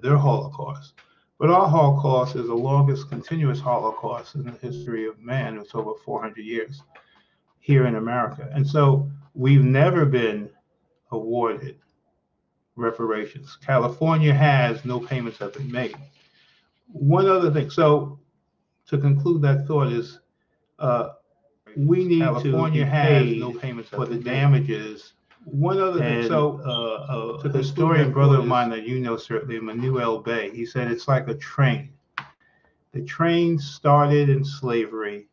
their Holocaust. But our Holocaust is the longest continuous Holocaust in the history of man. It's over 400 years here in America. And so we've never been awarded reparations. California has, no payments have been made. One other thing, so to conclude that thought is, we need California to has no payments for the damages. One other thing, so a historian brother of mine that you know certainly, Manuel Bay, he said it's like a train. The train started in slavery,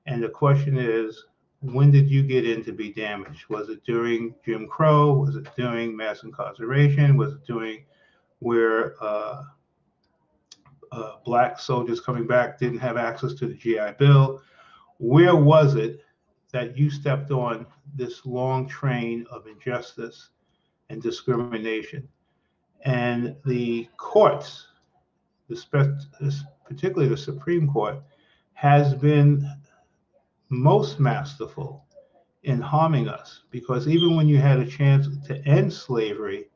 and the question is, when did you get in to be damaged? Was it during Jim Crow? Was it during mass incarceration? Was it during where black soldiers coming back didn't have access to the GI Bill? Where was it that you stepped on this long train of injustice and discrimination? And the courts, particularly the Supreme Court, has been most masterful in harming us, because even when you had a chance to end slavery,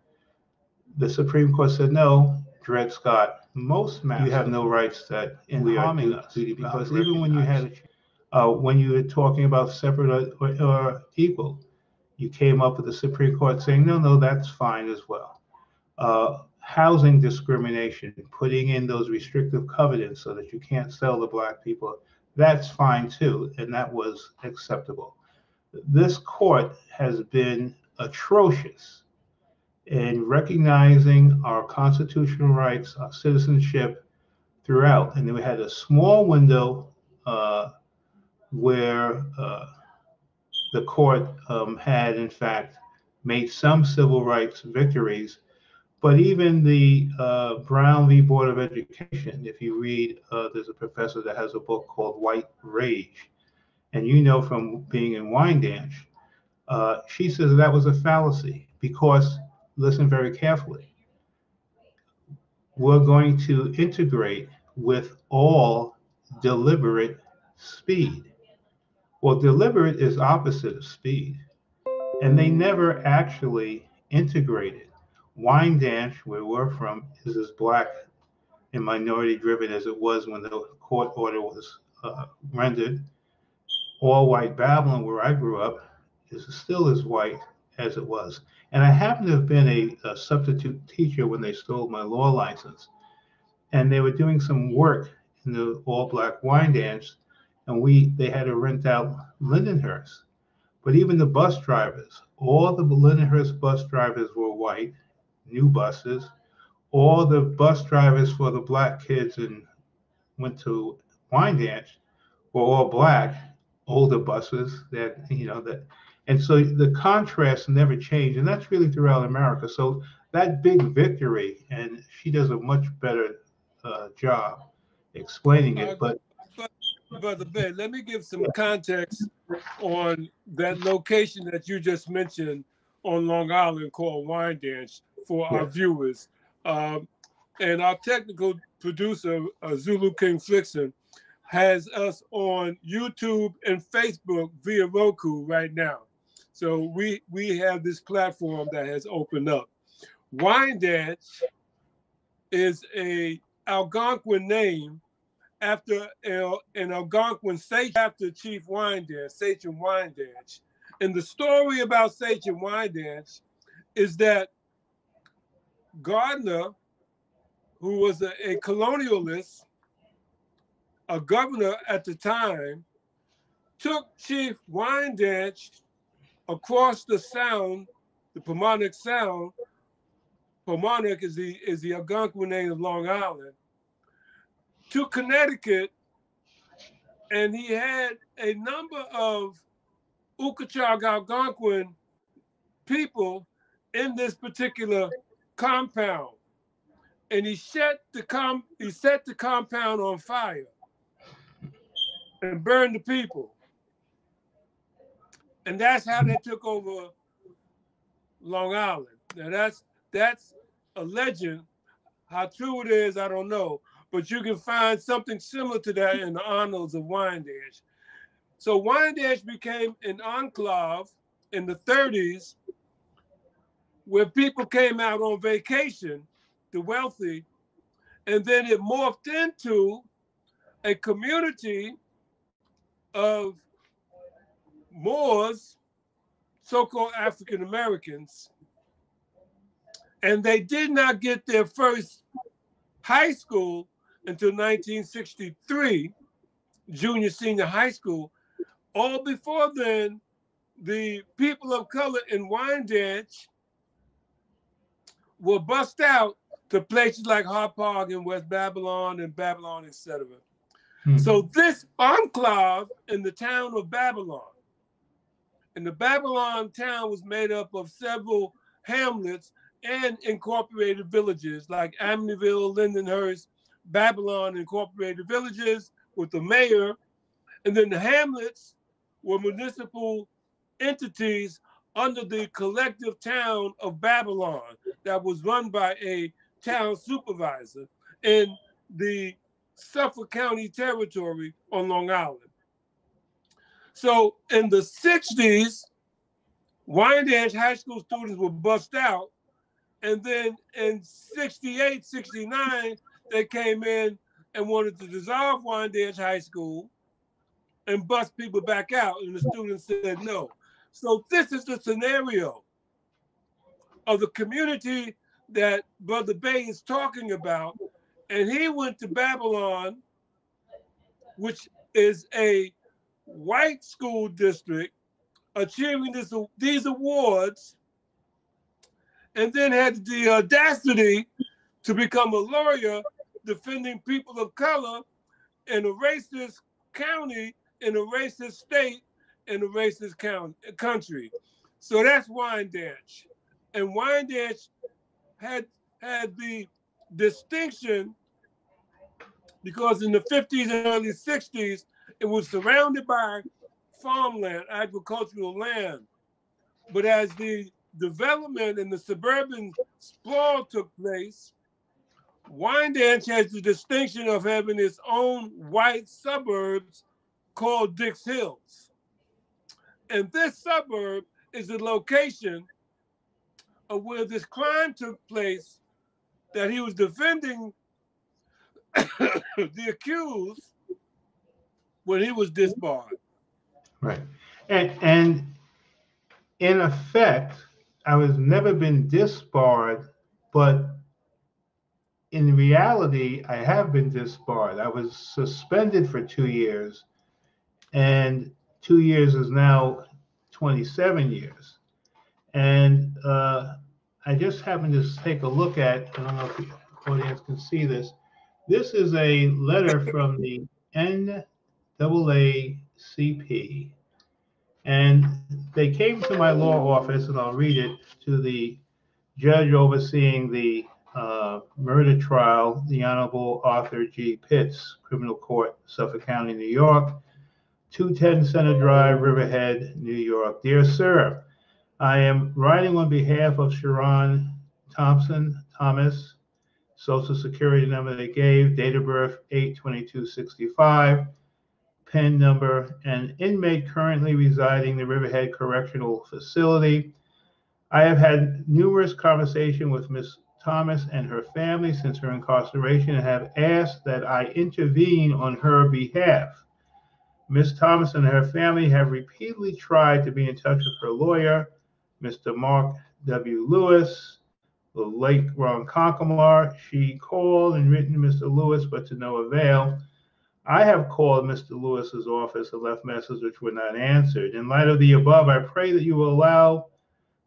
the Supreme Court said, no, Dred Scott, most masterful, you have no rights that in harming us, because even when you had a chance, when you were talking about separate or equal, you came up with the Supreme Court saying, no, that's fine as well. Housing discrimination, putting in those restrictive covenants so that you can't sell to black people, that's fine too, and that was acceptable. This court has been atrocious in recognizing our constitutional rights, our citizenship throughout. And then we had a small window where the court had, in fact, made some civil rights victories. But even the Brown v. Board of Education, if you read, there's a professor that has a book called White Rage. And you know from being in Wyandanch, she says that was a fallacy because, listen very carefully, we're going to integrate with all deliberate speed. Well, deliberate is opposite of speed. And they never actually integrated. Wyandanch, where we're from, is as black and minority driven as it was when the court order was rendered. All white Babylon, where I grew up, is still as white as it was. And I happen to have been a substitute teacher when they stole my law license. And they were doing some work in the all black Wyandanch, and they had to rent out Lindenhurst. But even the bus drivers, all the Lindenhurst bus drivers were white, new buses. All the bus drivers for the black kids and went to Wyandanch were all black, older buses and so the contrast never changed, and that's really throughout America. So that big victory, and she does a much better job explaining it. But Brother Ben, let me give some context on that location that you just mentioned on Long Island called Wyandanch for our viewers. And our technical producer, Zulu King Flixon, has us on YouTube and Facebook via Roku right now. So we have this platform that has opened up. Wyandanch is a Algonquin name after an Algonquin sachem after Chief Wyandanch, Sachem Wyandanch. And the story about Sachem Wyandanch is that Gardner, who was a colonialist, a governor at the time, took Chief Wyandanch across the Sound, the Paumanok Sound. Paumanok is the Algonquin name of Long Island, to Connecticut, and he had a number of Ukachag Algonquin people in this particular compound, and he set the compound on fire and burned the people. And that's how they took over Long Island. Now that's a legend. How true it is, I don't know. But you can find something similar to that in the annals of Wyandanch. So Wyandanch became an enclave in the 30s where people came out on vacation the wealthy, and then it morphed into a community of Moors, so-called African Americans, and they did not get their first high school until 1963, junior, senior high school. All before then, the people of color in Wyandanch were bussed out to places like Harpog and West Babylon and Babylon, etc. So this enclave in the town of Babylon, and the Babylon town was made up of several hamlets and incorporated villages like Amityville, Lindenhurst, Babylon incorporated villages with the mayor, and then the hamlets were municipal entities under the collective town of Babylon that was run by a town supervisor in the Suffolk County territory on Long Island. So in the 60s, Wyandanch high school students were bussed out. And then in 68, 69, they came in and wanted to dissolve Wyandanch High School and bust people back out. And the students said no. So this is the scenario of the community that Brother Bay is talking about. And he went to Babylon, which is a white school district, achieving these awards, and then had the audacity to become a lawyer defending people of color in a racist county, in a racist state, in a racist country. So that's Wyandanch. And Wyandanch had the distinction because in the 50s and early 60s, it was surrounded by farmland, agricultural land. But as the development and the suburban sprawl took place, Wyandanch has the distinction of having its own white suburbs called Dix Hills. And this suburb is the location of where this crime took place that he was defending the accused when he was disbarred. Right. And in effect, I was never been disbarred, but in reality, I have been disbarred. I was suspended for 2 years, and 2 years is now 27 years. And I just happened to take a look at, I don't know if the audience can see this. This is a letter from the NAACP. And they came to my law office, and I'll read it, to the judge overseeing the murder trial, the Honorable Arthur G. Pitts, Criminal Court, Suffolk County, New York, 210 Center Drive, Riverhead, New York. Dear sir, I am writing on behalf of Sharon Thomas, Social Security number they gave, date of birth 8/22/65, PIN number, an inmate currently residing in the Riverhead Correctional Facility. I have had numerous conversations with Ms. Thomas and her family since her incarceration and have asked that I intervene on her behalf. Ms. Thomas and her family have repeatedly tried to be in touch with her lawyer, Mr. Mark W. Lewis, the late Ron Conkamar. She called and written to Mr. Lewis, but to no avail. I have called Mr. Lewis's office and left messages which were not answered. In light of the above, I pray that you will allow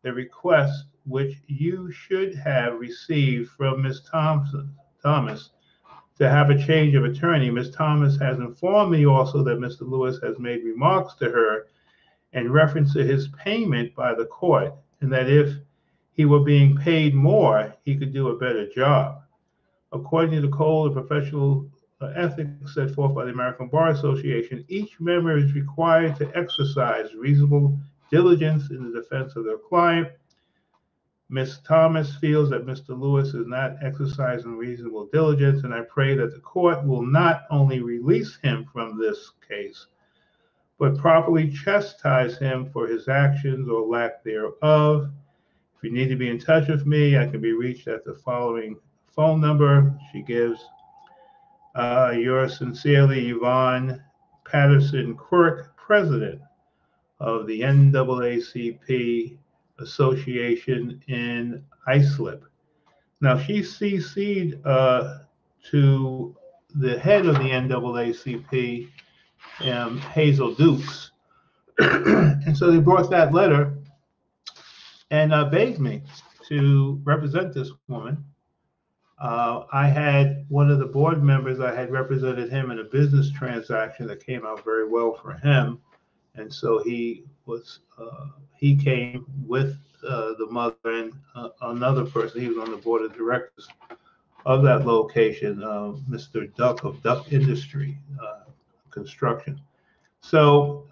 the request which you should have received from Ms. Thomas to have a change of attorney. Ms. Thomas has informed me also that Mr. Lewis has made remarks to her in reference to his payment by the court, and that if he were being paid more, he could do a better job. According to the Code of Professional Ethics set forth by the American Bar Association, each member is required to exercise reasonable diligence in the defense of their client. Ms. Thomas feels that Mr. Lewis is not exercising reasonable diligence, and I pray that the court will not only release him from this case, but properly chastise him for his actions or lack thereof. If you need to be in touch with me, I can be reached at the following phone number she gives. Yours sincerely, Yvonne Patterson Quirk, President of the NAACP Association in Islip. Now, she CC'd to the head of the NAACP, Hazel Dukes. And so they brought that letter and begged me to represent this woman. I had one of the board members, I had represented him in a business transaction that came out very well for him. And so he came with the mother and another person. He was on the board of directors of that location, Mr. Duck of Duck Industry Construction. So,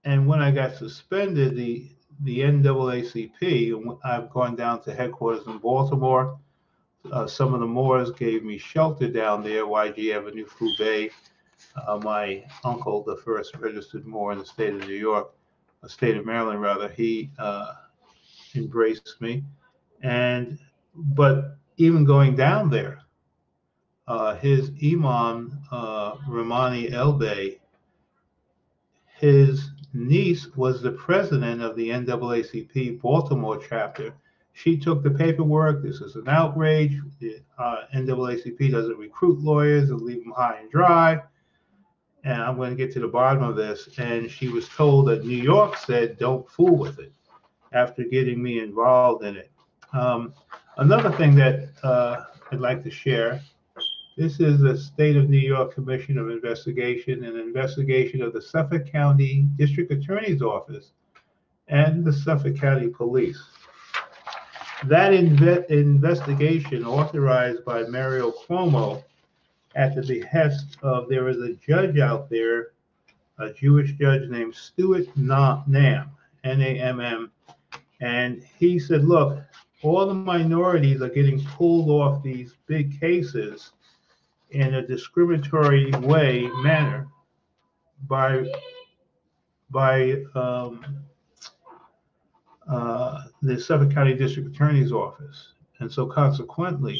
and when I got suspended, the NAACP, I've gone down to headquarters in Baltimore. Some of the Moors gave me shelter down there, YG Avenue, Fou Bay. My uncle, the first registered Moor in the state of New York, state of Maryland rather, he embraced me. But even going down there, his imam, Ramani Elbey, his niece was the president of the NAACP Baltimore chapter. She took the paperwork. This is an outrage. The NAACP doesn't recruit lawyers and leave them high and dry. And I'm going to get to the bottom of this. And she was told that New York said, don't fool with it, after getting me involved in it. Another thing that I'd like to share, this is the State of New York Commission of Investigation, an investigation of the Suffolk County District Attorney's Office and the Suffolk County Police. That investigation, authorized by Mario Cuomo at the behest of, there is a judge out there, a Jewish judge named Stuart Namm, N-A-M-M, and he said, look, all the minorities are getting pulled off these big cases in a discriminatory manner by the Suffolk County District Attorney's Office. And so consequently,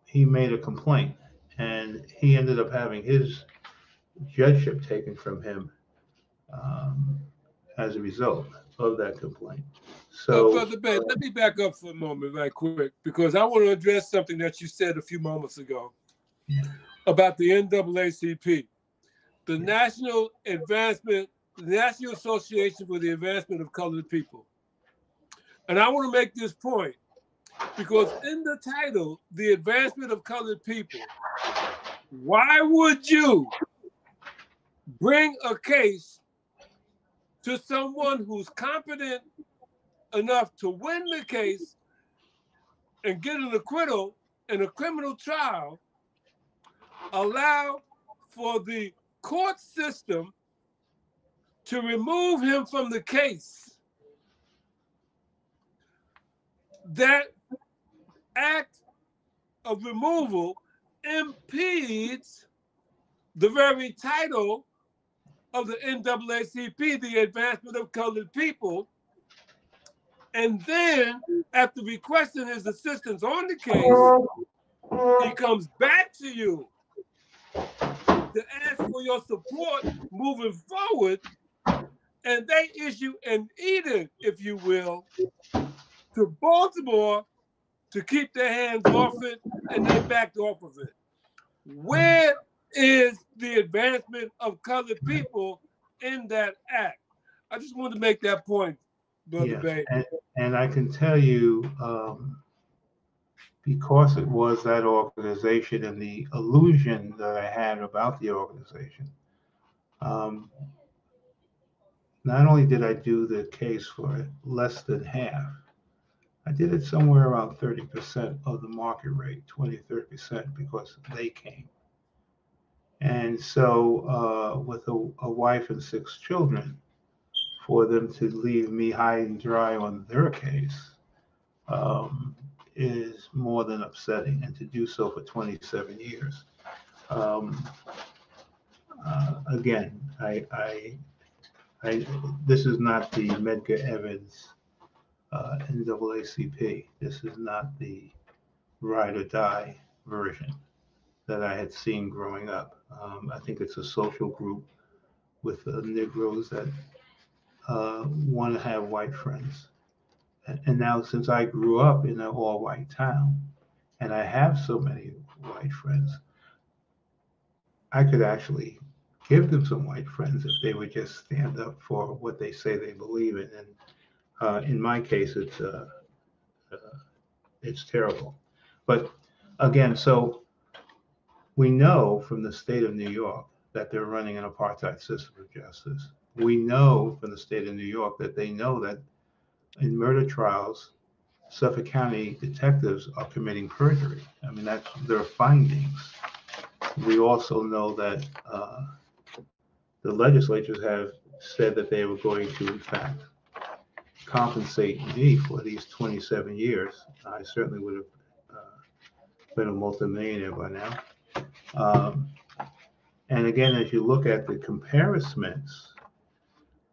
he made a complaint, and he ended up having his judgeship taken from him as a result of that complaint. So, Brother Ben, let me back up for a moment right quick, because I want to address something that you said a few moments ago about the NAACP, the National Association for the Advancement of Colored People. And I want to make this point because in the title, the advancement of colored people, why would you bring a case to someone who's competent enough to win the case and get an acquittal in a criminal trial, allow for the court system to remove him from the case? That act of removal impedes the very title of the NAACP, the advancement of colored people. And then, after requesting his assistance on the case, he comes back to you to ask for your support moving forward, and they issue an edict, if you will, to Baltimore to keep their hands off it, and they backed off of it. Where is the advancement of colored people in that act? I just wanted to make that point, Brother Bay. And I can tell you, because it was that organization and the illusion that I had about the organization, not only did I do the case for less than half, I did it somewhere around 30% of the market rate, 20-30%, because they came. And so with a wife and 6 children, for them to leave me high and dry on their case is more than upsetting, and to do so for 27 years. Again, this is not the Medgar Evers NAACP. This is not the ride or die version that I had seen growing up. I think it's a social group with Negroes that want to have white friends. And now, since I grew up in an all white town and I have so many white friends, I could actually give them some white friends if they would just stand up for what they say they believe in. And in my case, uh, it's terrible. But again, so we know from the state of New York that they're running an apartheid system of justice. We know from the state of New York that they know that in murder trials, Suffolk County detectives are committing perjury. I mean, that's their findings. We also know that the legislatures have said that they were going to, in fact, compensate me for these 27 years. I certainly would have been a multimillionaire by now. Um, and again, as you look at the comparisons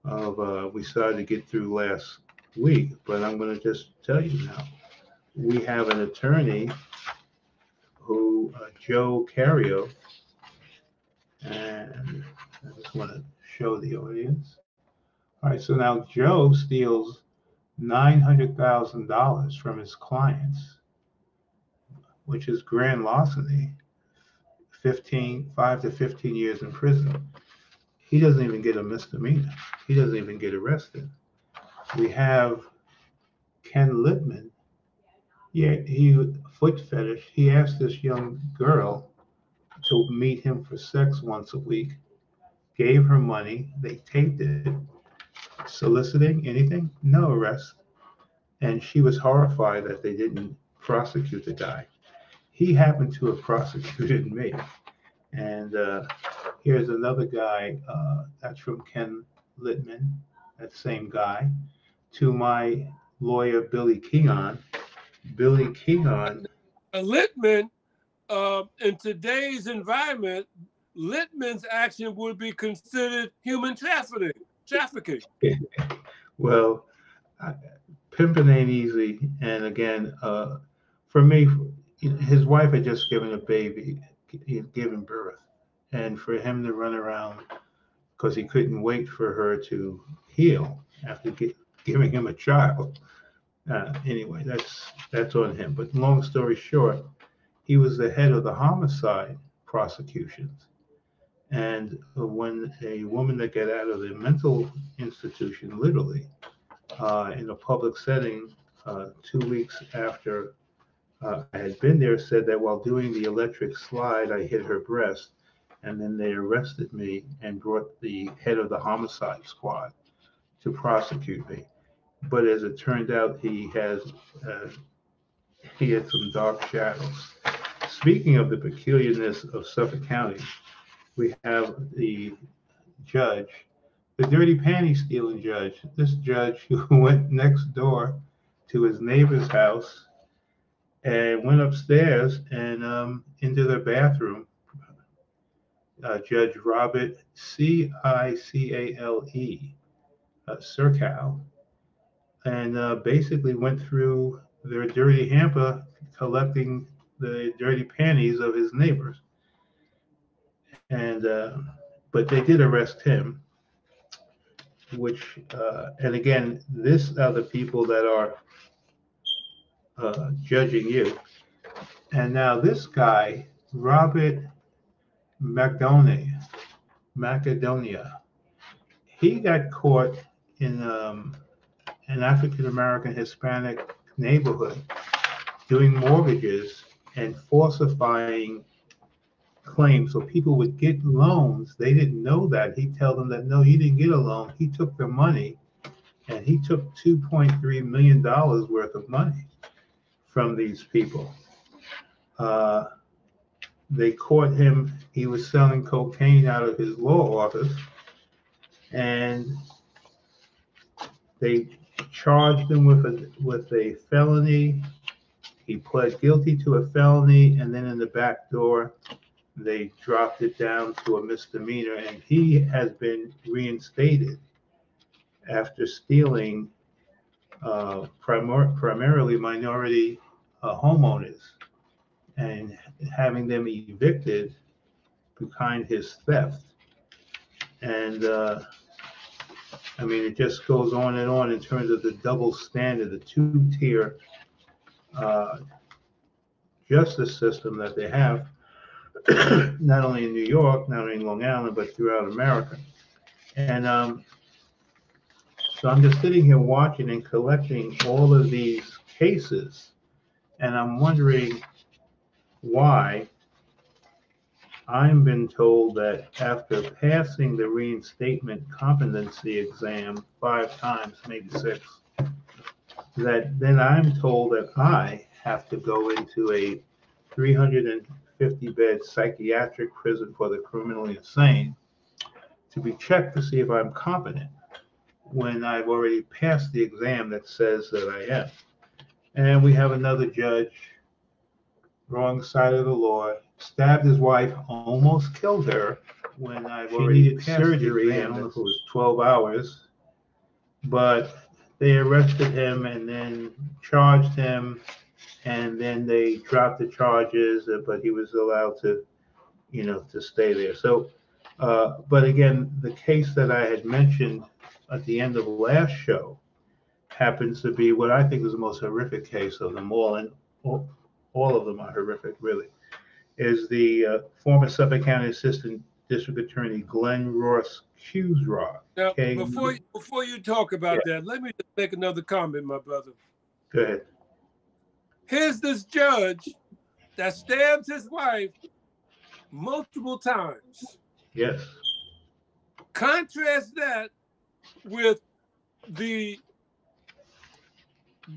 of, we started to get through last week, but I'm going to just tell you now. We have an attorney who, Joe Carrio, and I just want to show the audience. All right, so now Joe steals $900,000 from his clients, which is grand larceny, 5 to 15 years in prison. He doesn't even get a misdemeanor. He doesn't even get arrested. We have Ken Littman. Yeah, he foot fetish. He asked this young girl to meet him for sex once a week, gave her money. They taped it. Soliciting anything? No arrest. And she was horrified that they didn't prosecute the guy. He happened to have prosecuted me. And here's another guy, that's from Ken Littman, that same guy, to my lawyer, Billy Keon. Billy Keon. Littman, in today's environment, Littman's action would be considered human trafficking. Well, pimping ain't easy. And again, for me, his wife had just given a baby, he had given birth. And for him to run around because he couldn't wait for her to heal after giving him a child. Anyway, that's on him. But long story short, he was the head of the homicide prosecutions. And when a woman that got out of the mental institution, literally, in a public setting, 2 weeks after I had been there, said that while doing the electric slide, I hit her breast. And then they arrested me and brought the head of the homicide squad to prosecute me. But as it turned out, he had some dark shadows. Speaking of the peculiarness of Suffolk County, we have the judge, the dirty panty stealing judge. This judge who went next door to his neighbor's house and went upstairs and into their bathroom. Judge Robert Cicale, Sircal, and basically went through their dirty hamper collecting the dirty panties of his neighbors. And but they did arrest him, which and again, this are the people that are judging you. And now this guy, Robert Macedonia, he got caught in an African American Hispanic neighborhood doing mortgages and falsifying claims so people would get loans. They didn't know that. He'd tell them that no, you didn't get a loan. He took their money and he took $2.3 million worth of money from these people. They caught him. He was selling cocaine out of his law office, and they charged him with a felony. He pled guilty to a felony, and then in the back door, they dropped it down to a misdemeanor, and he has been reinstated after stealing primarily minority homeowners, and having them evicted behind his theft. And I mean, it just goes on and on in terms of the double standard, the two-tier uh, justice system that they have, not only in New York, not only in Long Island, but throughout America. And so I'm just sitting here watching and collecting all of these cases, and I'm wondering why I've been told that after passing the reinstatement competency exam 5 times, maybe 6, that then I'm told that I have to go into a 350-bed psychiatric prison for the criminally insane to be checked to see if I'm competent when I've already passed the exam that says that I am. And we have another judge, wrong side of the law, stabbed his wife, almost killed her when I've already needed surgery. I don't know if it was 12 hours, but they arrested him and then charged him, and then they dropped the charges, but he was allowed to, to stay there. So, but again, the case that I had mentioned at the end of the last show happens to be what I think is the most horrific case of them all, and all of them are horrific, really, is the former Suffolk County Assistant District Attorney Glenn Ross Hughes-Rod. Now, Okay? before you talk about that, let me just make another comment, my brother. Go ahead. Here's this judge that stabs his wife multiple times. Yes. Contrast that with the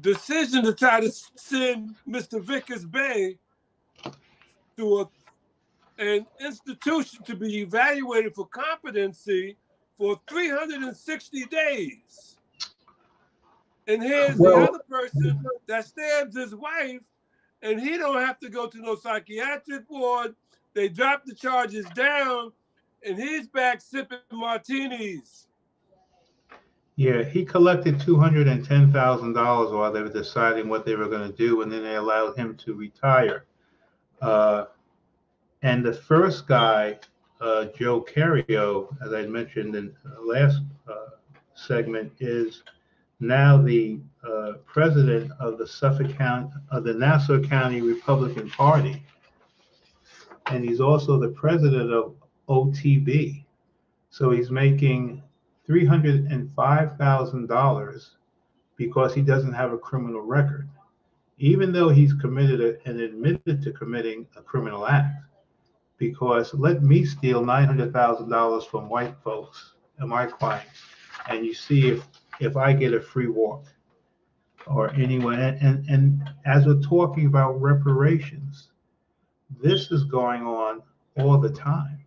decision to try to send Mr. Vickers Bay to an institution to be evaluated for competency for 360 days. And here's the other person that stabs his wife, and he don't have to go to no psychiatric ward. They drop the charges down, and he's back sipping martinis. Yeah, he collected $210,000 while they were deciding what they were going to do, and then they allowed him to retire. And the first guy, Joe Carrio, as I mentioned in the last segment, is now the president of the Nassau County Republican Party, and he's also the president of OTB. So he's making $305,000 because he doesn't have a criminal record, even though he's committed and admitted to committing a criminal act. Because let me steal $900,000 from white folks and my clients, and you see if I get a free walk or anyone. And as we're talking about reparations, this is going on all the time.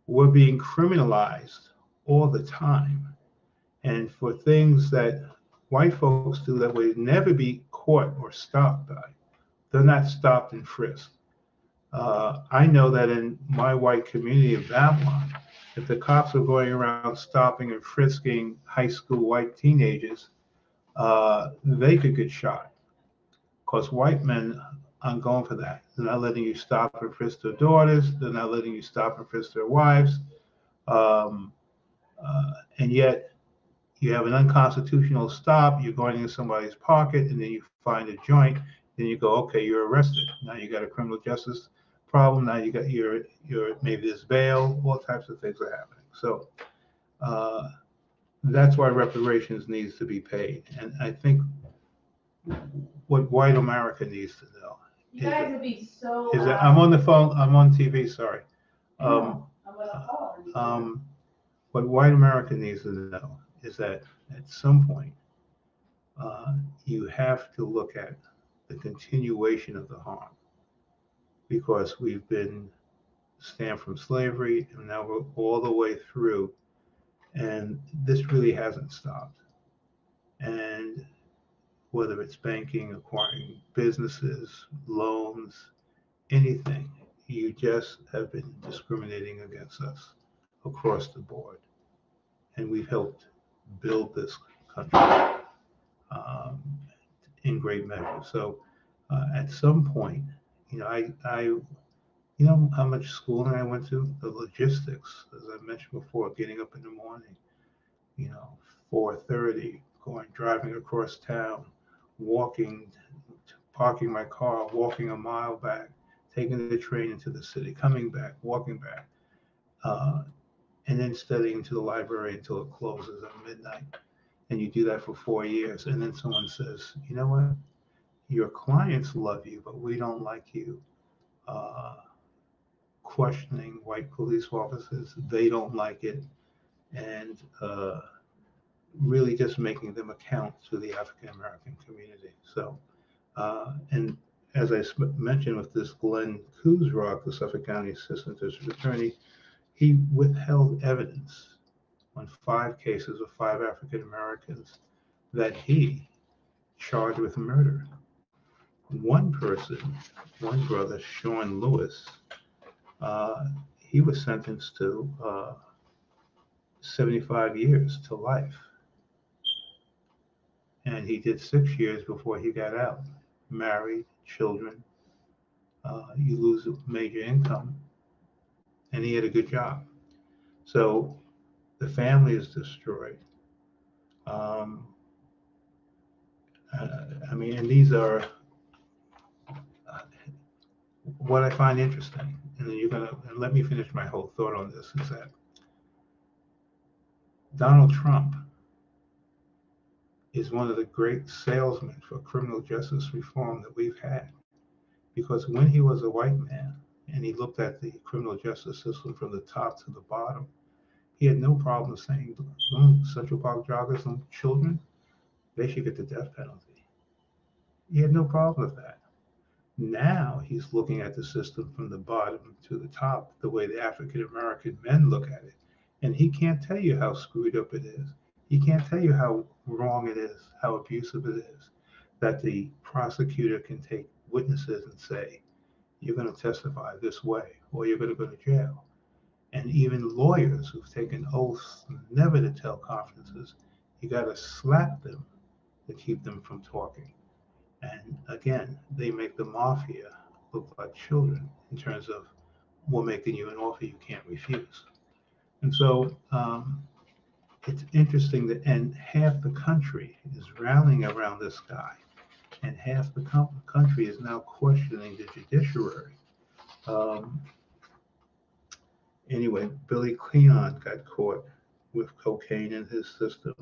We're being criminalized all the time, and for things that white folks do that would never be caught or stopped by, they're not stopped and frisked. I know that in my white community of Babylon, if the cops are going around stopping and frisking high school white teenagers, they could get shot, because white men aren't going for that. They're not letting you stop and frisk their daughters. They're not letting you stop and frisk their wives. And yet you have an unconstitutional stop. You're going into somebody's pocket, and then you find a joint. Then you go, okay, you're arrested. Now you got a criminal justice problem. Now you got your maybe there's bail. All types of things are happening. So that's why reparations needs to be paid. And I think what white America needs to know you guys would be so is that I'm on the phone. I'm on TV. Sorry. What white America needs to know is that at some point you have to look at the continuation of the harm, because we've been stamped from slavery and now we're all the way through, and this really hasn't stopped. And whether it's banking, acquiring businesses, loans, anything, you just have been discriminating against us across the board. And we've helped build this country. um, in great measure. So at some point, you know how much schooling I went to? The logistics, as I mentioned before, getting up in the morning, 4:30, driving across town, walking, parking my car, walking a mile back, taking the train into the city, coming back, walking back, uh, and then studying to the library until it closes at midnight. And you do that for 4 years, and then someone says, you know what? Your clients love you, but we don't like you. Uh, Questioning white police officers, they don't like it, and really just making them account to the African American community. So, and as I mentioned with this Glenn Kuzrock, the Suffolk County Assistant District Attorney, he withheld evidence on 5 cases of 5 African Americans that he charged with murder. One person, one brother, Sean Lewis, uh, he was sentenced to 75 years to life. And he did 6 years before he got out. Married, children, you lose a major income, and he had a good job. So the family is destroyed. Um, I mean, and these are what I find interesting. And then and let me finish my whole thought on this, is that Donald Trump is one of the great salesmen for criminal justice reform that we've had. Because when he was a white man and he looked at the criminal justice system from the top to the bottom, he had no problem saying, Central Park joggers and children, they should get the death penalty. He had no problem with that. Now he's looking at the system from the bottom to the top, the way the African American men look at it. And he can't tell you how screwed up it is. He can't tell you how wrong it is, how abusive it is, that the prosecutor can take witnesses and say, you're going to testify this way, or you're going to go to jail. And even lawyers who've taken oaths never to tell conferences, you got to slap them to keep them from talking. And again, they make the mafia look like children in terms of, we're making you an offer you can't refuse. And so it's interesting that, and half the country is rallying around this guy, and half the country is now questioning the judiciary. Um, Anyway, Billy Cleon got caught with cocaine in his system.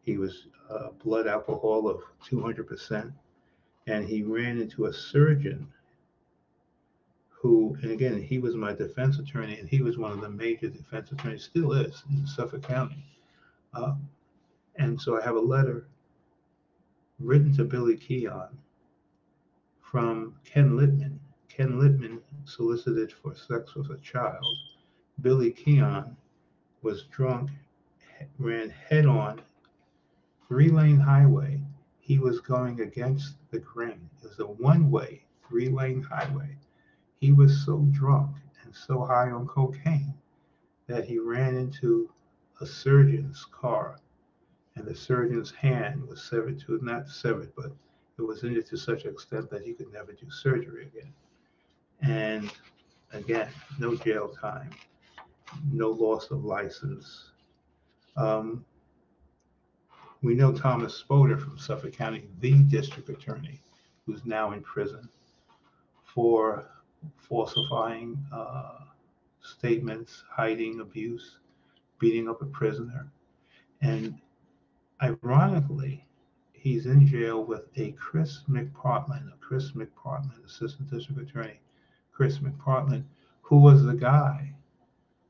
He was blood alcohol of 200%, and he ran into a surgeon who, and again, he was my defense attorney, and he was one of the major defense attorneys, still is, in Suffolk County. Uh, and so I have a letter written to Billy Keon from Ken Littman. Ken Littman solicited for sex with a child. Billy Keon was drunk, ran head on, 3-lane highway. He was going against the grain. It was a one-way, 3-lane highway. He was so drunk and so high on cocaine that he ran into a surgeon's car, and the surgeon's hand was severed to, not severed, but it was injured to such an extent that he could never do surgery again. And again, no jail time, no loss of license. Um, We know Thomas Spoder from Suffolk County, the district attorney, who's now in prison for falsifying statements, hiding abuse, beating up a prisoner. And ironically, he's in jail with a Chris McPartland, assistant district attorney, Chris McPartland, who was the guy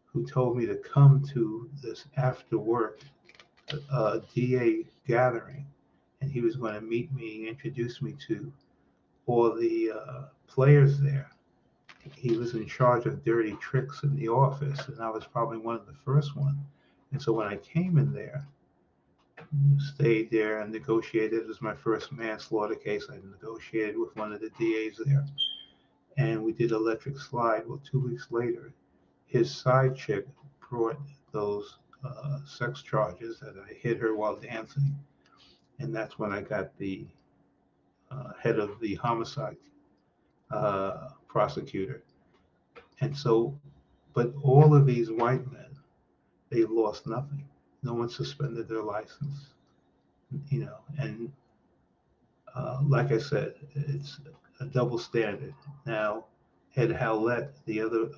who told me to come to this after work DA gathering, and he was going to meet me, introduce me to all the players there. He was in charge of dirty tricks in the office, and I was probably one of the first one. And so when I came in there, stayed there and negotiated, it was my first manslaughter case. I negotiated with one of the DAs there, and we did electric slide. Well, 2 weeks later, his side chick brought those sex charges that I hit her while dancing. and that's when I got the head of the homicide prosecutor. And so, but all of these white men, they lost nothing. No one suspended their license, and like I said, it's a double standard. Now, Ed Howlett, the other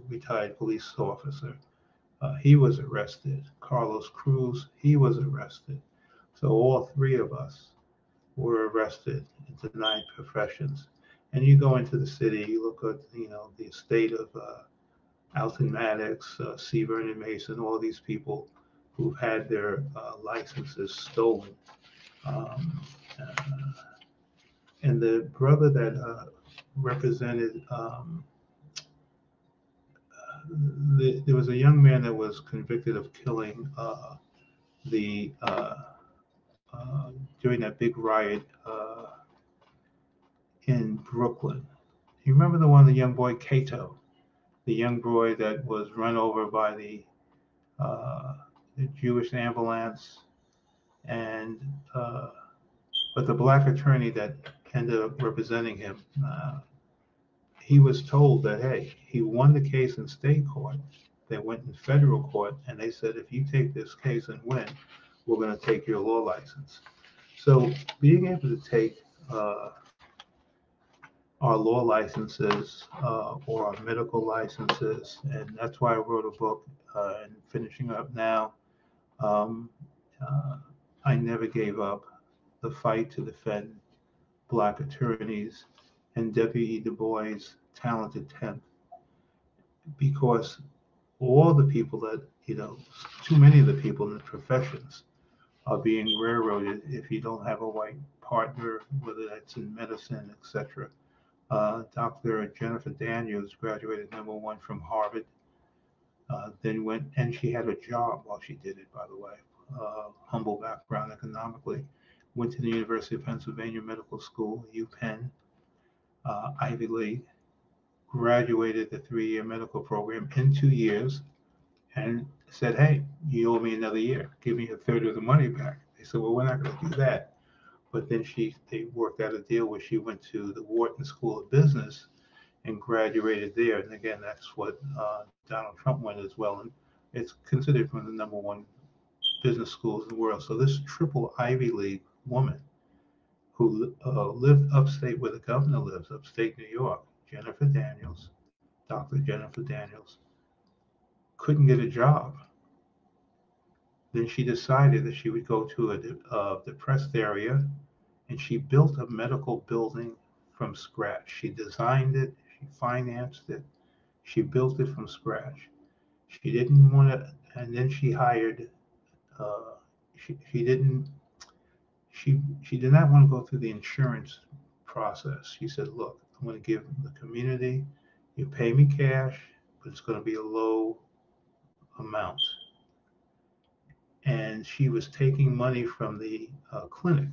retired police officer, he was arrested. Carlos Cruz, he was arrested. So all three of us were arrested in denied professions. And you go into the city, you look at the estate of Alton Maddox, C. Vernon Mason, all these people who've had their licenses stolen. Um, uh, and the brother that represented, there was a young man that was convicted of killing the during that big riot in Brooklyn. You remember the young boy Cato, the young boy that was run over by uh, the Jewish ambulance, and but the black attorney that ended up representing him, he was told that, hey, he won the case in state court. They went in federal court, and they said, if you take this case and win, we're going to take your law license. So being able to take our law licenses or our medical licenses, and that's why I wrote a book and finishing up now. Um, uh, I never gave up the fight to defend black attorneys and W.E. Du Bois' talented 10th, because all the people that, too many of the people in the professions are being railroaded if you don't have a white partner, whether that's in medicine, etc. Dr. Jennifer Daniels graduated #1 from Harvard, then went, and she had a job while she did it, by the way, humble background economically, went to the University of Pennsylvania Medical School, UPenn, Ivy League, graduated the 3-year medical program in 2 years, and said, hey, you owe me another year. Give me a third of the money back. They said, well, we're not going to do that. But then they worked out a deal where she went to the Wharton School of Business and graduated there. And again, that's what Donald Trump went as well. And it's considered one of the #1 business schools in the world. So this triple Ivy League woman who lived upstate where the governor lives, upstate New York, Jennifer Daniels, Dr. Jennifer Daniels, couldn't get a job. Then she decided that she would go to a depressed area, and she built a medical building from scratch. She designed it, she financed it, she built it from scratch. She didn't want to, and then she hired. Uh, she didn't. She did not want to go through the insurance process. She said, "Look, I'm going to give the community. You pay me cash, but it's going to be a low amount." And she was taking money from the clinic,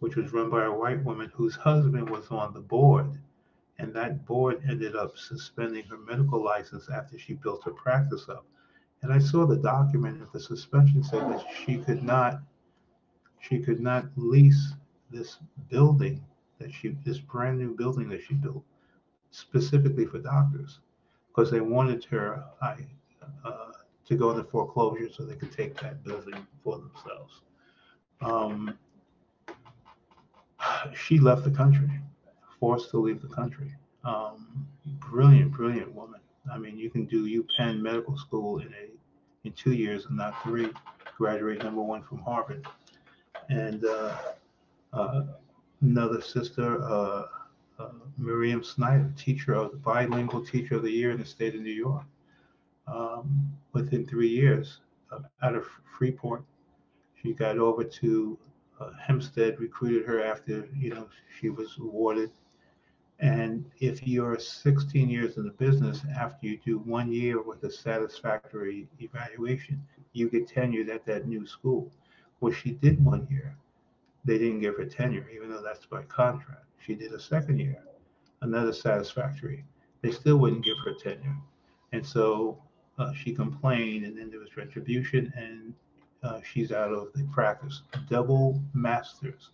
which was run by a white woman whose husband was on the board. And that board ended up suspending her medical license after she built her practice up. And I saw the document, and the suspension said that she could not lease this building this brand new building that she built specifically for doctors, because they wanted her uh, to go into foreclosure so they could take that building for themselves. Um, she left the country, forced to leave the country. Brilliant, brilliant woman. I mean, you can do UPenn Medical School in 2 years and not 3. Graduate #1 from Harvard, and uh, another sister, Miriam Snyder, bilingual teacher of the year in the state of New York. Within 3 years, out of Freeport, she got over to Hempstead, recruited her after she was awarded. And if you're 16 years in the business, after you do 1 year with a satisfactory evaluation, you get tenured at that new school. Well, she did 1 year. They didn't give her tenure, even though that's by contract. She did a second year, another satisfactory. They still wouldn't give her tenure. And so she complained, and then there was retribution, and she's out of the practice. Double masters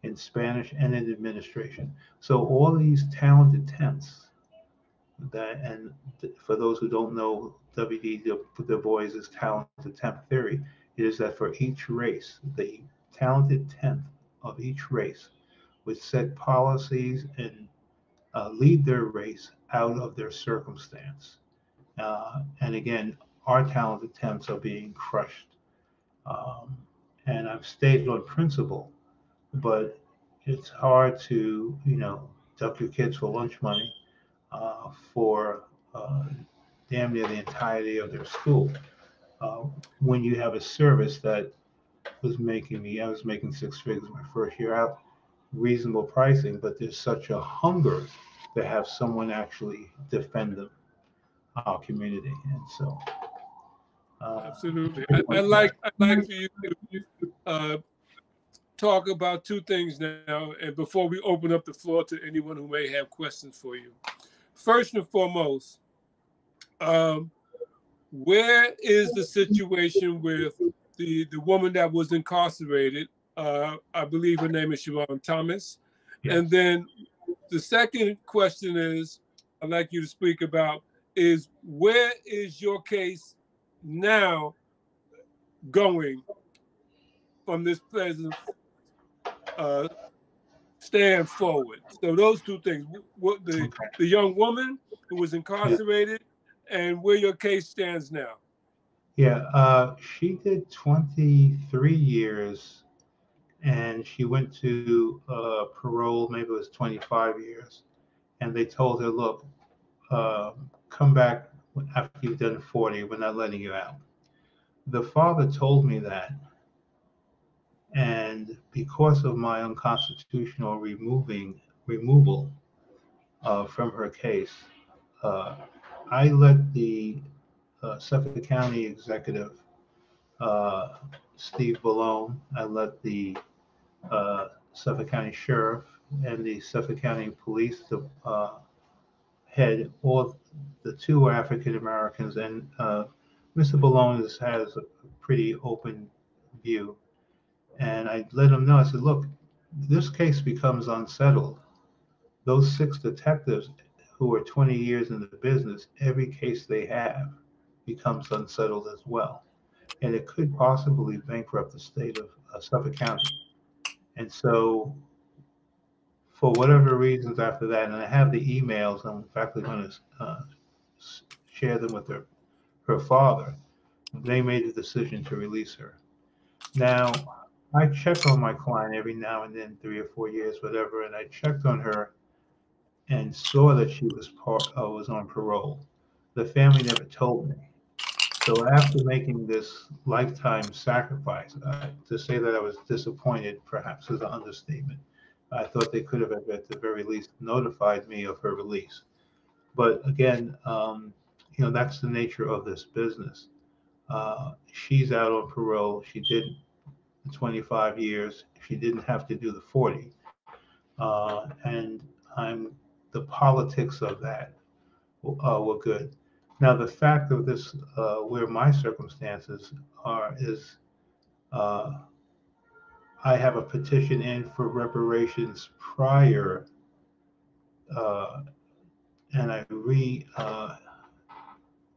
in Spanish and in administration. So all these talented temps that, and for those who don't know W.D. Du Bois's talented temp theory, it is that for each race, the talented tenth of each race would set policies and lead their race out of their circumstance. And again, our talented temps are being crushed. Um, and I've stayed on principle, but it's hard to, duck your kids for lunch money for uh, damn near the entirety of their school. Uh, when you have a service that I was making six figures my first year out, reasonable pricing, but there's such a hunger to have someone actually defend our community. And so, Absolutely. I'd like for you to talk about two things now, and before we open up the floor to anyone who may have questions for you. First and foremost, where is the situation with the woman that was incarcerated? I believe her name is Siobhan Thomas. yes. And then the second question is, I'd like you to speak about is where is your case now going from this present stand forward? So those two things, what the young woman who was incarcerated and where your case stands now. Yeah, she did 23 years and she went to parole, maybe it was 25 years. And they told her, look, come back after you've done 40, we're not letting you out. The father told me that. And because of my unconstitutional removal from her case, I let the Suffolk County executive, uh, Steve Ballone, I let the Suffolk County Sheriff and the Suffolk County Police head, all the two African Americans, and Mr. Ballone has a pretty open view. And I let him know, I said, look, this case becomes unsettled. Those six detectives who are 20 years in the business, every case they have becomes unsettled as well. And it could possibly bankrupt the state of Suffolk County. And so, for whatever reasons after that, and I have the emails, I'm in fact going to share them with her father, they made the decision to release her. Now, I check on my client every now and then, 3 or 4 years, whatever, and I checked on her and saw that she was on parole. The family never told me. So after making this lifetime sacrifice, to say that I was disappointed perhaps is an understatement. I thought they could have at the very least notified me of her release. But again, that's the nature of this business. She's out on parole. She did 25 years. She didn't have to do the 40. And the politics of that were good. Now, the fact of this, where my circumstances are, is I have a petition in for reparations prior, and I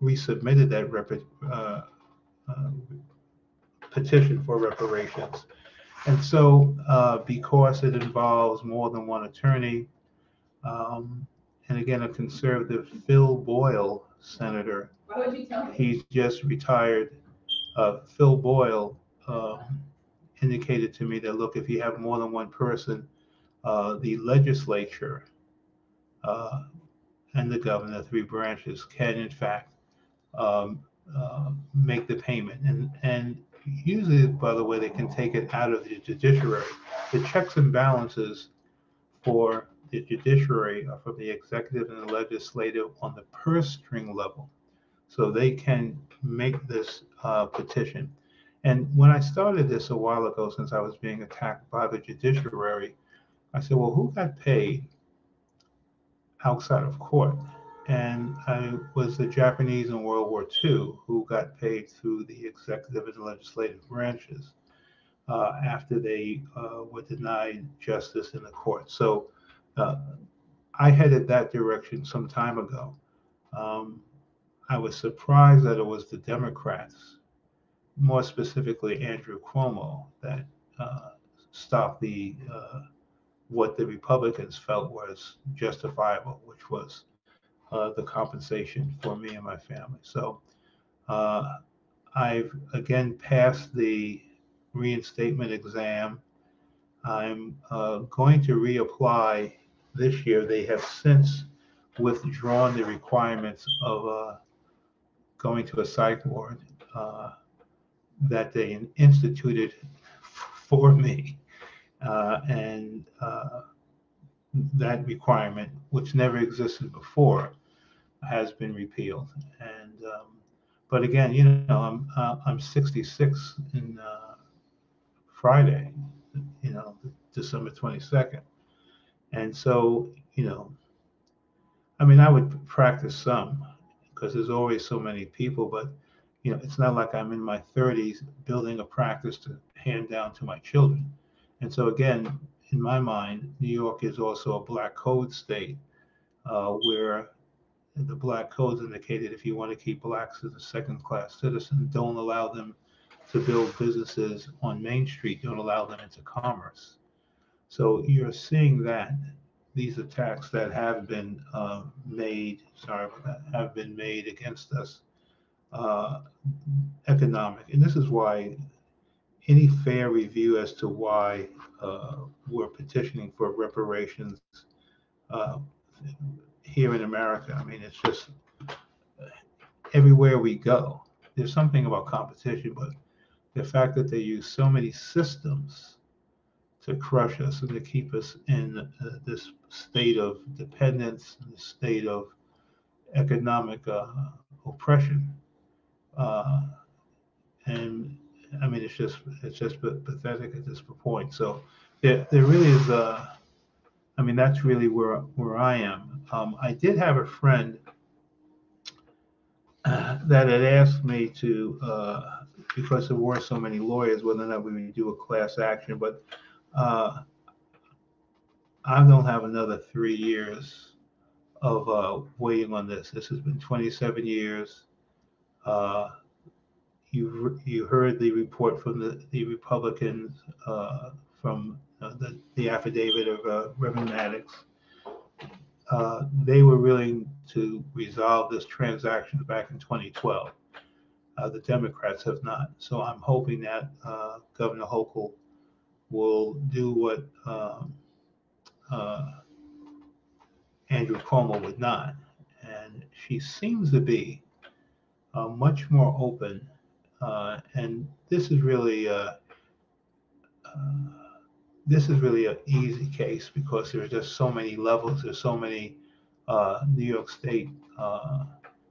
resubmitted that petition for reparations. And so, because it involves more than one attorney, and again, a conservative Phil Boyle, senator, he's just retired. Phil Boyle indicated to me that, look, if you have more than one person, the legislature and the governor, three branches, can in fact make the payment. And usually, by the way, they can take it out of the judiciary. The checks and balances for the judiciary are from the executive and the legislative on the purse string level. So they can make this petition. And when I started this a while ago, since I was being attacked by the judiciary, I said, well, who got paid outside of court? and I was the Japanese in World War II who got paid through the executive and legislative branches after they were denied justice in the court. So uh, I headed that direction some time ago. Um, I was surprised that it was the Democrats, more specifically Andrew Cuomo, that uh, stopped the what the Republicans felt was justifiable, which was the compensation for me and my family. So uh, I've again passed the reinstatement exam. I'm going to reapply this year. They have since withdrawn the requirements of going to a psych ward that they instituted for me. And that requirement, which never existed before, has been repealed. And but again, I'm 66 in Friday, December 22nd, and so I mean, I would practice some because there's always so many people, but it's not like I'm in my 30s building a practice to hand down to my children. And so again, in my mind, New York is also a black code state where the black codes indicated if you want to keep blacks as a second class citizen, don't allow them to build businesses on Main Street, don't allow them into commerce. So you're seeing that these attacks that have been made, sorry about that, have been made against us, uh, economic. And this is why any fair review as to why we're petitioning for reparations uh, here in America. I mean, it's just everywhere we go, there's something about competition, but the fact that they use so many systems to crush us and to keep us in this state of dependence, this state of economic oppression, uh, and I mean it's just pathetic at this point. So there really is I mean that's really where I am. I did have a friend that had asked me to because there were so many lawyers whether or not we would do a class action, but uh, I don't have another 3 years of waiting on this. This has been 27 years. Uh, you heard the report from the Republicans from the affidavit of Reverend Maddox. They were willing to resolve this transaction back in 2012. The Democrats have not. So I'm hoping that Governor Hochul will do what uh, Andrew Cuomo would not. And she seems to be much more open. And this is really an easy case because there's just so many levels. There's so many New York State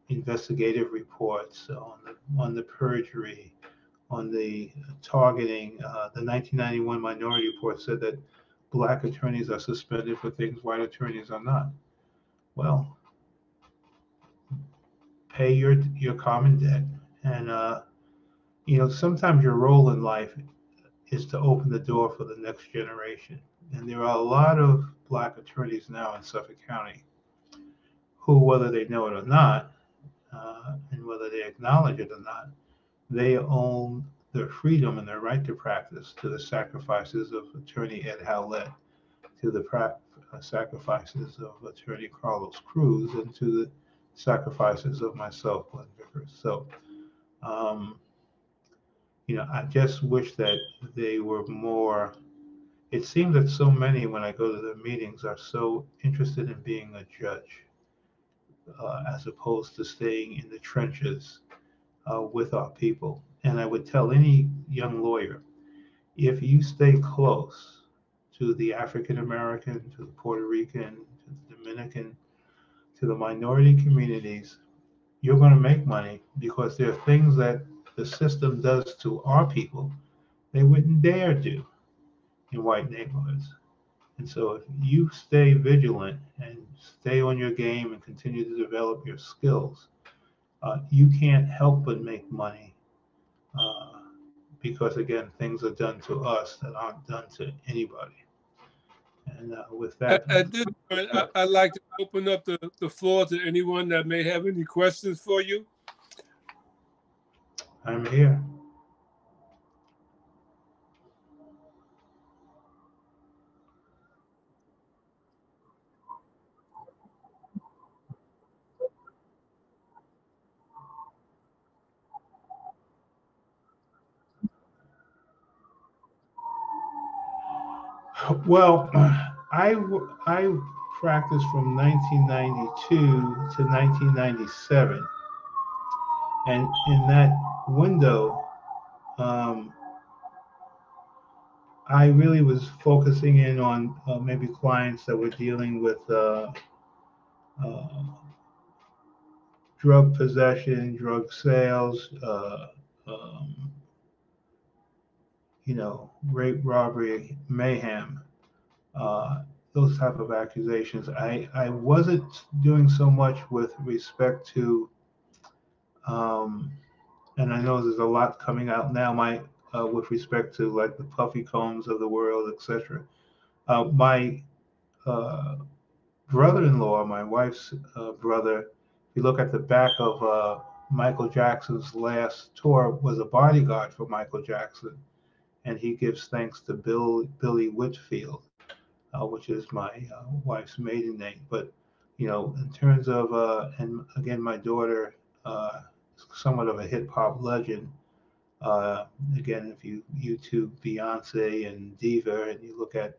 investigative reports on the perjury, on the targeting. The 1991 Minority Report said that black attorneys are suspended for things white attorneys are not. Well, pay your common debt, and sometimes your role in life is to open the door for the next generation. And there are a lot of black attorneys now in Suffolk County who, whether they know it or not, and whether they acknowledge it or not, they own their freedom and their right to practice to the sacrifices of attorney Ed Howlett, to the sacrifices of attorney Carlos Cruz, and to the sacrifices of myself, Glenn Vickers. So, I just wish that they were more. It seems that so many, when I go to their meetings, are so interested in being a judge as opposed to staying in the trenches with our people. And I would tell any young lawyer, if you stay close to the African American, to the Puerto Rican, to the Dominican, to the minority communities, you're going to make money because there are things that the system does to our people they wouldn't dare do in white neighborhoods. And so if you stay vigilant and stay on your game and continue to develop your skills, you can't help but make money, uh, because again, things are done to us that aren't done to anybody. And with that, At this point, I'd like to open up the floor to anyone that may have any questions for you. I'm here. Well, I practiced from 1992 to 1997, and in that window, um, I really was focusing in on maybe clients that were dealing with uh, drug possession, drug sales, um, rape, robbery, mayhem, uh, those type of accusations. I wasn't doing so much with respect to, um, and I know there's a lot coming out now, with respect to like the Puffy Combs of the world, etc. My brother-in-law, my wife's brother, if you look at the back of Michael Jackson's last tour, was a bodyguard for Michael Jackson, and he gives thanks to Billy Whitfield, which is my wife's maiden name. But in terms of, and again, my daughter, uh, somewhat of a hip hop legend. Again, if you YouTube Beyonce and Diva, and you look at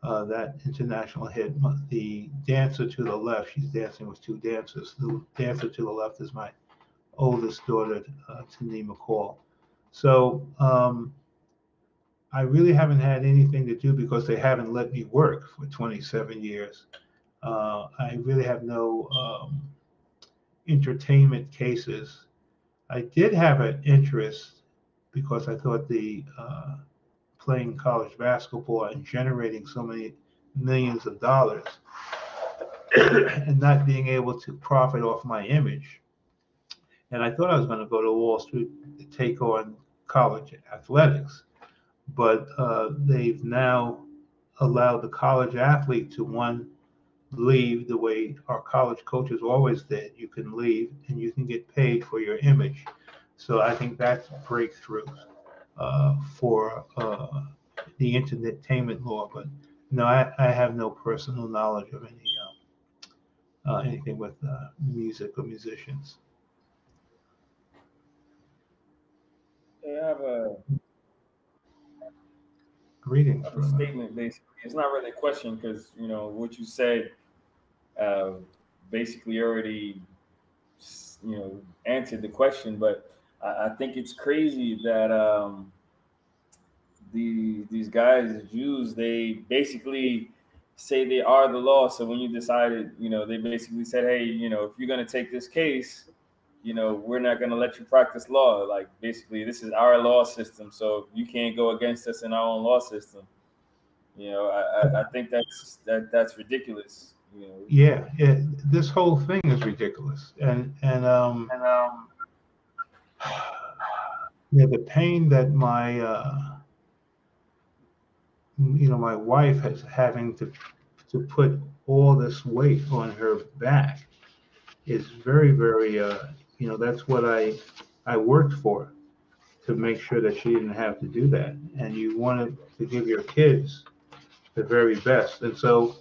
that international hit, the dancer to the left, she's dancing with two dancers. The dancer to the left is my oldest daughter, Tani McCall. So I really haven't had anything to do because they haven't let me work for 27 years. I really have no entertainment cases. I did have an interest because I thought the playing college basketball and generating so many millions of dollars and not being able to profit off my image. And I thought I was going to go to Wall Street to take on college athletics, but they've now allowed the college athlete to, one, leave the way our college coaches always did. You can leave and you can get paid for your image. So I think that's a breakthrough for the entertainment law. But no, I have no personal knowledge of anything with music or musicians. I have a Greetings, a brother. statement. Basically, it's not really a question because what you said uh, basically already answered the question. But I think it's crazy that these guys, the Jews, they basically say they are the law. So when you decided, they basically said, hey, if you're going to take this case, we're not going to let you practice law. Like, basically, this is our law system, so you can't go against us in our own law system. I think that's ridiculous. Yeah, this whole thing is ridiculous, and yeah, the pain that my wife is having to put all this weight on her back is very, very, that's what I worked for, to make sure that she didn't have to do that. And you wanted to give your kids the very best. And so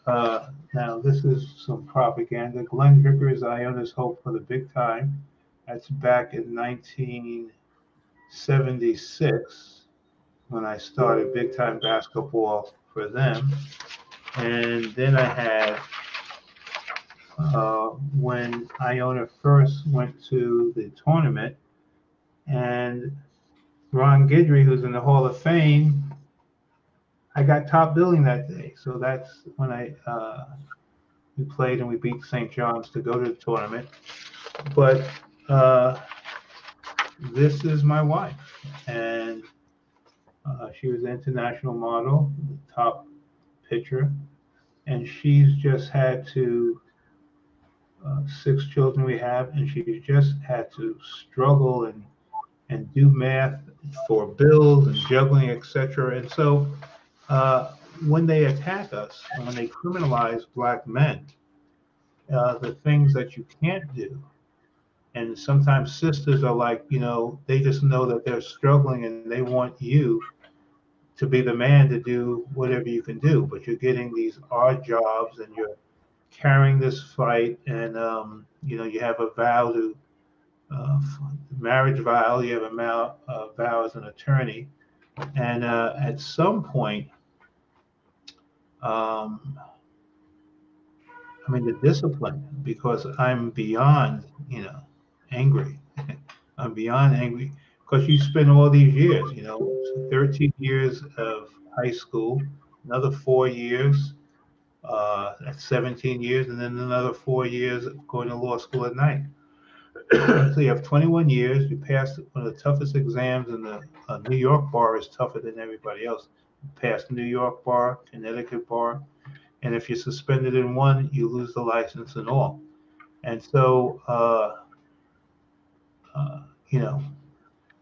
now this is some propaganda. Glenn Vickers, Iona's Hope for the Big Time. That's back in 1976 when I started big time basketball for them. And then I had when Iona first went to the tournament, and Ron Guidry, who's in the Hall of Fame, I got top billing that day. So that's when we played and we beat St. John's to go to the tournament. But this is my wife, and she was an international model, top picture, and she's just had to 6 children we have, and she's just had to struggle and do math for bills and juggling, etc. And so when they attack us and when they criminalize black men, the things that you can't do, and sometimes sisters are like, they just know that they're struggling and they want you to be the man to do whatever you can do, but you're getting these odd jobs and you're carrying this fight, and you have a vow to marriage vow, you have a vow as an attorney, and at some point, um, the discipline, because I'm beyond, angry. I'm beyond angry because you spend all these years, 13 years of high school, another 4 years, that's 17 years, and then another 4 years of going to law school at night. So you have 21 years. You passed one of the toughest exams, and the New York bar is tougher than everybody else. You pass the New York bar, Connecticut bar, and if you're suspended in one, you lose the license and all. And so, you know,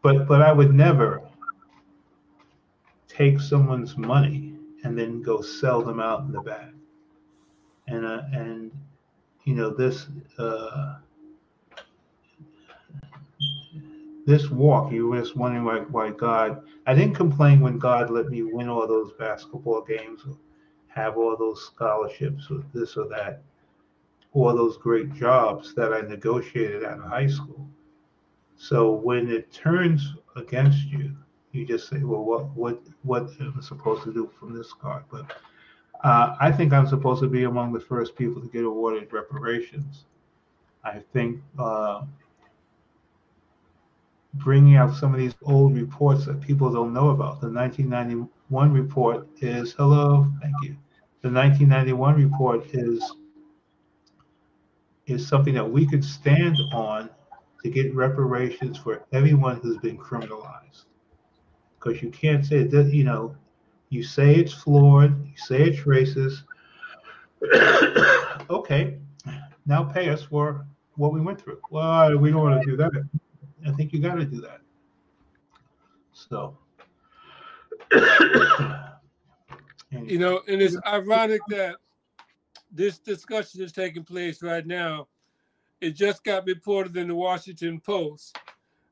but I would never take someone's money and then go sell them out in the back. And this walk, you were just wondering why God. I didn't complain when God let me win all those basketball games, or have all those scholarships, or this or that, or those great jobs that I negotiated out of high school. So when it turns against you, you just say, well, what am I supposed to do from this card? But I think I'm supposed to be among the first people to get awarded reparations. I think bringing out some of these old reports that people don't know about. The 1991 report is, hello, thank you. The 1991 report is something that we could stand on to get reparations for everyone who's been criminalized. Because you can't say that, you say it's flawed, you say it's racist. Okay, now pay us for what we went through. Well, we don't want to do that. I think you got to do that. So, and it's ironic that this discussion is taking place right now. It just got reported in the Washington Post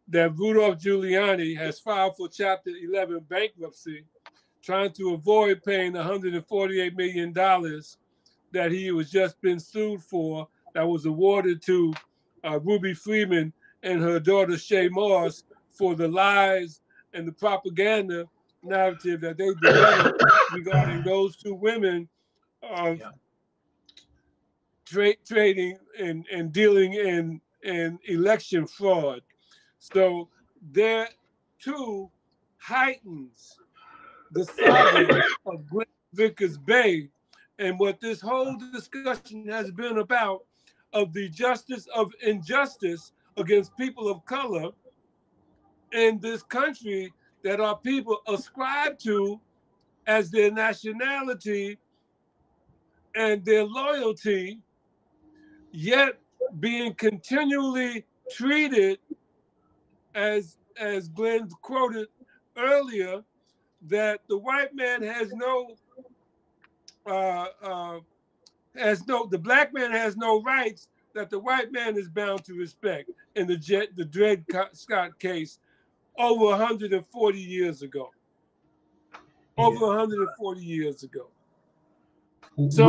that Rudolph Giuliani has filed for Chapter 11 bankruptcy, trying to avoid paying $148 million that he was just been sued for, that was awarded to Ruby Freeman and her daughter Shay Moss for the lies and the propaganda narrative that they developed regarding those two women trading and dealing in election fraud. So there too heightens the saga of Glenn Vickers Bay, and what this whole discussion has been about, of the justice of injustice against people of color in this country that our people ascribe to as their nationality and their loyalty, yet being continually treated as Glenn quoted earlier, that the white man the black man has no rights that the white man is bound to respect, in the Dred Scott case over 140 years ago. Over 140 years ago. So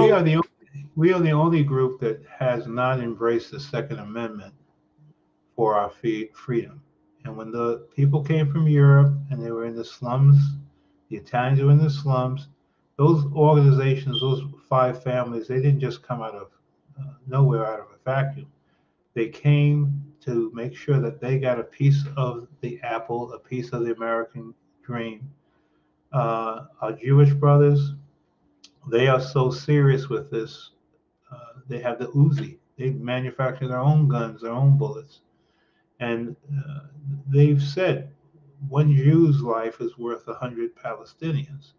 we are the only group that has not embraced the Second Amendment for our freedom. And when the people came from Europe and they were in the slums, the Italians were in the slums, those organizations, those 5 families, they didn't just come out of nowhere, out of a vacuum. They came to make sure that they got a piece of the apple, a piece of the American dream. Our Jewish brothers, they are so serious with this. They have the Uzi. They manufacture their own guns, their own bullets. And they've said 1 Jew's life is worth 100 Palestinians.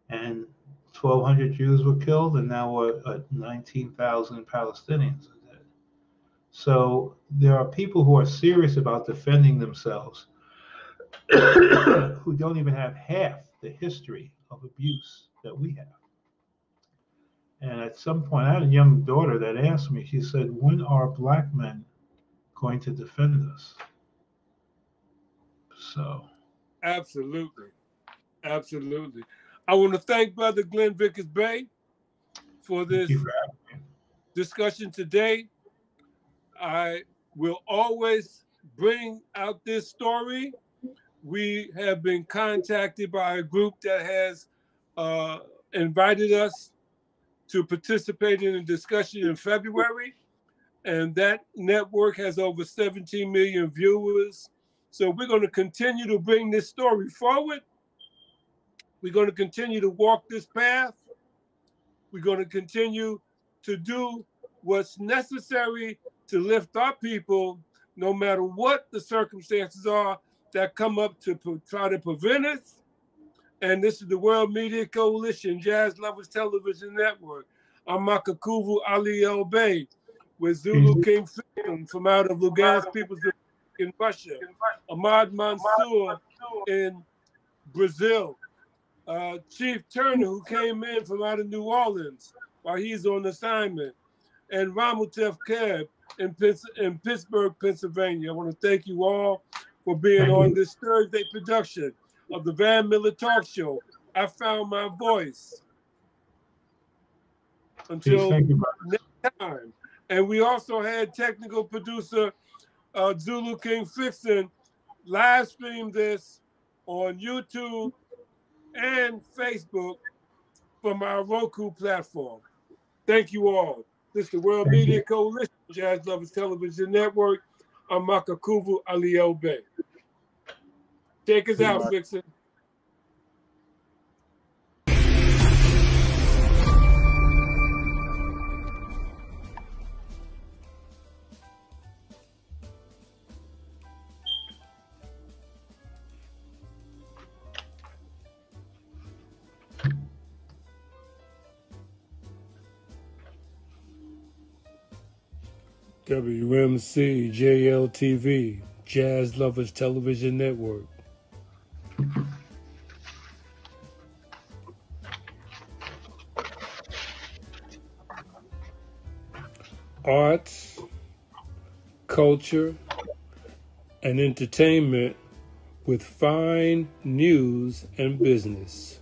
And 1,200 Jews were killed, and now we're at 19,000 Palestinians are dead. So there are people who are serious about defending themselves who don't even have half the history of abuse that we have. And at some point, I had a young daughter that asked me, she said, when are black men going to defend us? So. Absolutely. Absolutely. I want to thank Brother Glenn Vickers Bay for this discussion today. I will always bring out this story. We have been contacted by a group that has invited us to participate in a discussion in February. And that network has over 17 million viewers. So we're going to continue to bring this story forward. We're going to continue to walk this path. We're going to continue to do what's necessary to lift our people, no matter what the circumstances are that come up to try to prevent us. And this is the World Media Coalition, Jazz Lovers Television Network. I'm Makakuvu Ali El Bey with Zulu King Fiction from out of Lugansk People's Republic in Russia, Ahmad Mansour in Brazil, Chief Turner, who came in from out of New Orleans while he's on assignment, and Ramutef Keb in Pittsburgh, Pennsylvania. I want to thank you all for being on this Thursday production of the Van Miller Talk Show. I found my voice. Until next time. And we also had technical producer Zulu King Fixin live stream this on YouTube and Facebook from our Roku platform. Thank you all. This is the World Media Coalition, Jazz Lovers Television Network. I'm Makakuvu Ali El Bey. Take us out, Fixin. Wmcjltv, Jazz Lovers Television Network. Arts, culture, and entertainment with fine news and business.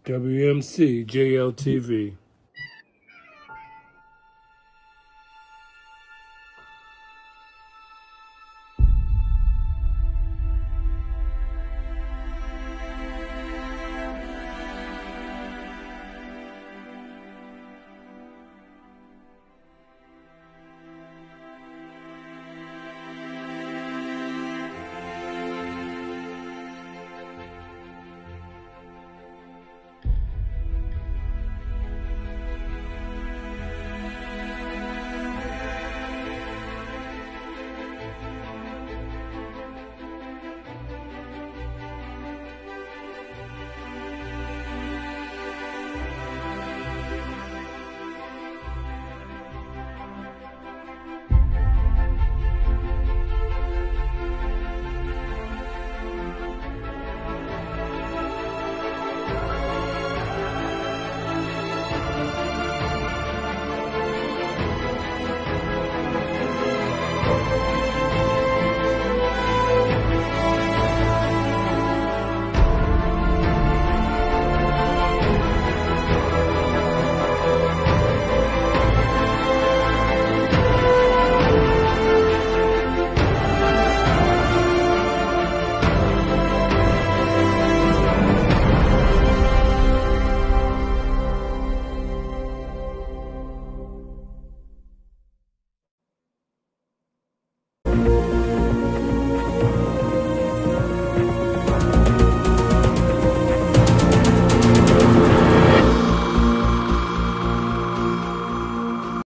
Wmcjltv.